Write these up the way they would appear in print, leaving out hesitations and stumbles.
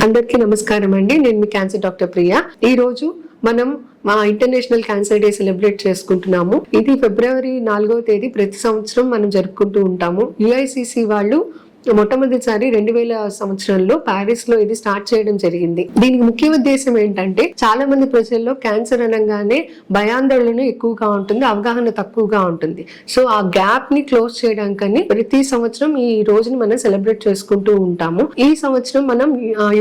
అందరికీ నమస్కారం అండి. నేను మీ క్యాన్సర్ డాక్టర్ ప్రియా. ఈ రోజు మనం మా ఇంటర్నేషనల్ క్యాన్సర్ డే సెలబ్రేట్ చేసుకుంటున్నాము. ఇది ఫిబ్రవరి 4వ తేదీ ప్రతి సంవత్సరం మనం జరుపుకుంటూ ఉంటాము. UICC వాళ్ళు మొట్టమొదటిసారి 2000 సంవత్సరంలో ప్యారిస్ లో ఇది స్టార్ట్ చేయడం జరిగింది. దీనికి ముఖ్య ఉద్దేశం ఏంటంటే, చాలా మంది ప్రజల్లో క్యాన్సర్ అనగానే భయాందోళన ఎక్కువగా ఉంటుంది, అవగాహన తక్కువగా ఉంటుంది. సో ఆ గ్యాప్ ని క్లోజ్ చేయడానికని ప్రతి సంవత్సరం ఈ రోజుని మనం సెలబ్రేట్ చేసుకుంటూ ఉంటాము. ఈ సంవత్సరం మనం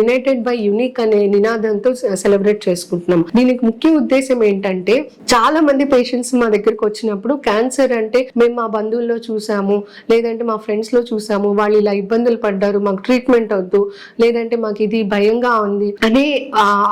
యునైటెడ్ బై యూనిక్ అనే నినాదంతో సెలబ్రేట్ చేసుకుంటున్నాం. దీనికి ముఖ్య ఉద్దేశం ఏంటంటే, చాలా మంది పేషెంట్స్ మా దగ్గరకు వచ్చినప్పుడు క్యాన్సర్ అంటే మేము మా బంధువుల్లో చూసాము, లేదంటే మా ఫ్రెండ్స్ లో చూసాము, వాళ్ళు ఇలా ఇబ్బందులు పడ్డారు, మాకు ట్రీట్మెంట్ వద్దు, లేదంటే మాకు ఇది భయంగా ఉంది అనే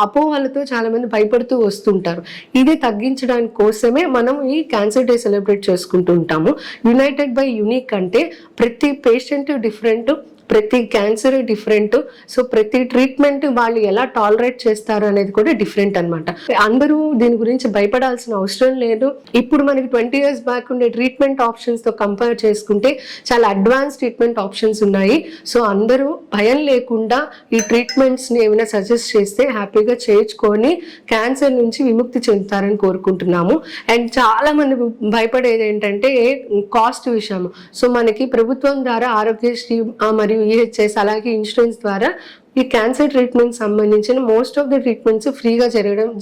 అపోహలతో చాలా మంది భయపడుతూ వస్తుంటారు. ఇది తగ్గించడానికి కోసమే మనం ఈ క్యాన్సర్ డే సెలబ్రేట్ చేసుకుంటూ ఉంటాము. యునైటెడ్ బై యూనిక్ అంటే ప్రతి పేషెంట్ డిఫరెంట్, ప్రతి క్యాన్సర్ డిఫరెంట్, సో ప్రతి ట్రీట్మెంట్ వాళ్ళు ఎలా టాలరేట్ చేస్తారు అనేది కూడా డిఫరెంట్ అన్నమాట. అందరూ దీని గురించి భయపడాల్సిన అవసరం లేదు. ఇప్పుడు మనకి 20 years బ్యాక్ ఉండే ట్రీట్మెంట్ ఆప్షన్స్ తో కంపేర్ చేసుకుంటే చాలా అడ్వాన్స్ ట్రీట్మెంట్ ఆప్షన్స్ ఉన్నాయి. సో అందరూ భయం లేకుండా ఈ ట్రీట్మెంట్స్ ని ఏమైనా సజెస్ట్ చేస్తే హ్యాపీగా చేయించుకొని క్యాన్సర్ నుంచి విముక్తి చెందుతారని కోరుకుంటున్నాము. అండ్ చాలా మంది భయపడేది ఏంటంటే కాస్ట్ విషయం. సో మనకి ప్రభుత్వం ద్వారా ఆరోగ్యశ్రీ మరియు EHS అలాగే ఇన్సూరెన్స్ ద్వారా ఈ క్యాన్సర్ ట్రీట్మెంట్ సంబంధించిన మోస్ట్ ఆఫ్ ద ట్రీట్మెంట్స్ ఫ్రీగా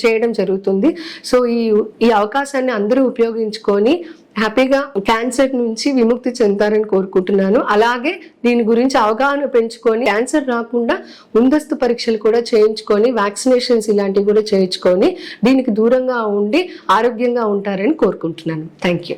చేయడం జరుగుతుంది. సో ఈ అవకాశాన్ని అందరూ ఉపయోగించుకొని హ్యాపీగా క్యాన్సర్ నుంచి విముక్తి చెందారని కోరుకుంటున్నాను. అలాగే దీని గురించి అవగాహన పెంచుకొని క్యాన్సర్ రాకుండా ముందస్తు పరీక్షలు కూడా చేయించుకొని, వ్యాక్సినేషన్స్ ఇలాంటివి కూడా చేయించుకొని దీనికి దూరంగా ఉండి ఆరోగ్యంగా ఉంటారని కోరుకుంటున్నాను. Thank you.